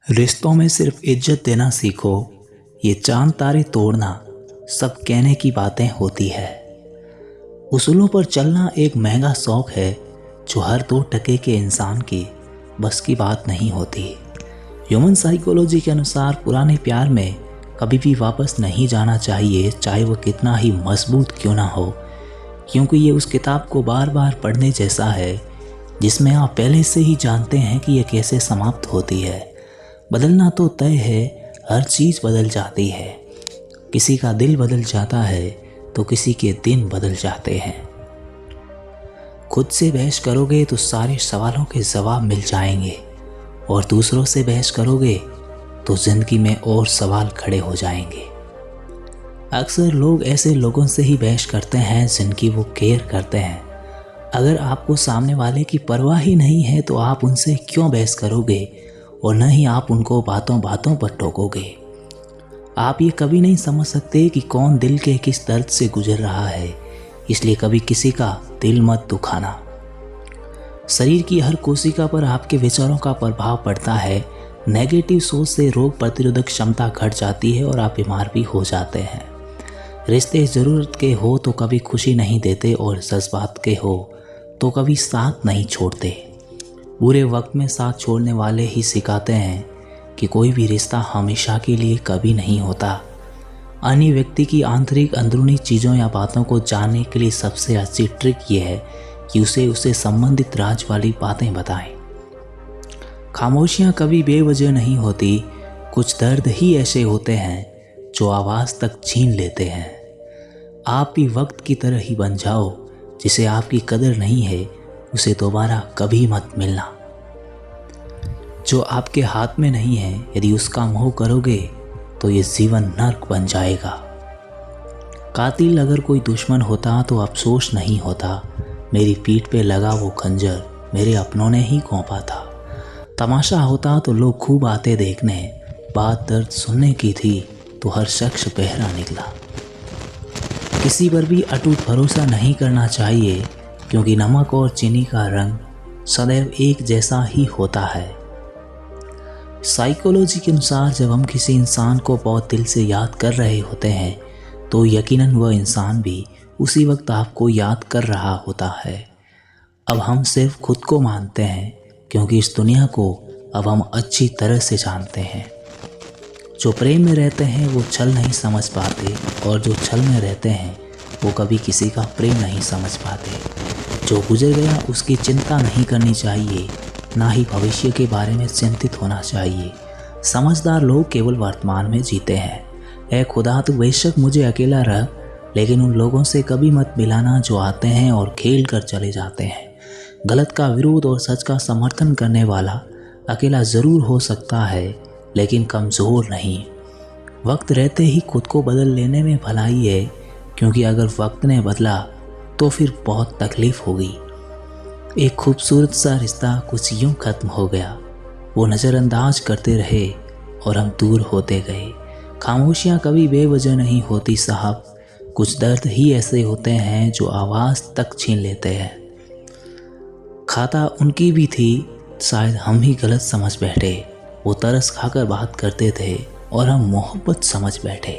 रिश्तों में सिर्फ इज्जत देना सीखो, ये चांद तारे तोड़ना सब कहने की बातें होती है। उसूलों पर चलना एक महंगा शौक है जो हर 2 टके के इंसान की बस की बात नहीं होती। ह्यूमन साइकोलॉजी के अनुसार पुराने प्यार में कभी भी वापस नहीं जाना चाहिए, चाहे वो कितना ही मजबूत क्यों ना हो, क्योंकि ये उस किताब को बार बार पढ़ने जैसा है जिसमें आप पहले से ही जानते हैं कि यह कैसे समाप्त होती है। बदलना तो तय है, हर चीज़ बदल जाती है। किसी का दिल बदल जाता है तो किसी के दिन बदल जाते हैं। खुद से बहस करोगे तो सारे सवालों के जवाब मिल जाएंगे, और दूसरों से बहस करोगे तो जिंदगी में और सवाल खड़े हो जाएंगे। अक्सर लोग ऐसे लोगों से ही बहस करते हैं जिनकी वो केयर करते हैं। अगर आपको सामने वाले की परवाह ही नहीं है तो आप उनसे क्यों बहस करोगे, और न ही आप उनको बातों बातों पर टोकोगे। आप ये कभी नहीं समझ सकते कि कौन दिल के किस दर्द से गुजर रहा है, इसलिए कभी किसी का दिल मत दुखाना। शरीर की हर कोशिका पर आपके विचारों का प्रभाव पड़ता है। नेगेटिव सोच से रोग प्रतिरोधक क्षमता घट जाती है और आप बीमार भी हो जाते हैं। रिश्ते ज़रूरत के हो तो कभी खुशी नहीं देते, और जज्बात के हो तो कभी साथ नहीं छोड़ते। बुरे वक्त में साथ छोड़ने वाले ही सिखाते हैं कि कोई भी रिश्ता हमेशा के लिए कभी नहीं होता। अन्य व्यक्ति की आंतरिक अंदरूनी चीज़ों या बातों को जानने के लिए सबसे अच्छी ट्रिक ये है कि उसे संबंधित राज वाली बातें बताएं। खामोशियाँ कभी बेवजह नहीं होती। कुछ दर्द ही ऐसे होते हैं जो आवाज़ तक छीन लेते हैं। आप भी वक्त की तरह ही बन जाओ। जिसे आपकी कदर नहीं है उसे दोबारा कभी मत मिलना। जो आपके हाथ में नहीं है, यदि उसका मोह करोगे तो ये जीवन नर्क बन जाएगा। कातिल अगर कोई दुश्मन होता तो अफसोस नहीं होता, मेरी पीठ पे लगा वो खंजर मेरे अपनों ने ही घोंपा था। तमाशा होता तो लोग खूब आते देखने, बात दर्द सुनने की थी तो हर शख्स बहरा निकला। किसी पर भी अटूट भरोसा नहीं करना चाहिए, क्योंकि नमक और चीनी का रंग सदैव एक जैसा ही होता है। साइकोलॉजी के अनुसार जब हम किसी इंसान को बहुत दिल से याद कर रहे होते हैं तो यकीनन वह इंसान भी उसी वक्त आपको याद कर रहा होता है। अब हम सिर्फ खुद को मानते हैं, क्योंकि इस दुनिया को अब हम अच्छी तरह से जानते हैं। जो प्रेम में रहते हैं वो छल नहीं समझ पाते, और जो छल में रहते हैं वो कभी किसी का प्रेम नहीं समझ पाते। जो गुजर गया उसकी चिंता नहीं करनी चाहिए, ना ही भविष्य के बारे में चिंतित होना चाहिए। समझदार लोग केवल वर्तमान में जीते हैं। ऐ खुदा, तू बेशक मुझे अकेला रख, लेकिन उन लोगों से कभी मत मिलाना जो आते हैं और खेल कर चले जाते हैं। गलत का विरोध और सच का समर्थन करने वाला अकेला ज़रूर हो सकता है, लेकिन कमज़ोर नहीं। वक्त रहते ही खुद को बदल लेने में भलाई है, क्योंकि अगर वक्त ने बदला तो फिर बहुत तकलीफ़ होगी। एक खूबसूरत सा रिश्ता कुछ यूं ख़त्म हो गया। वो नज़रअंदाज करते रहे और हम दूर होते गए। खामोशियाँ कभी बेवजह नहीं होती साहब, कुछ दर्द ही ऐसे होते हैं जो आवाज़ तक छीन लेते हैं। खाता उनकी भी थी, शायद हम ही गलत समझ बैठे। वो तरस खाकर बात करते थे और हम मोहब्बत समझ बैठे।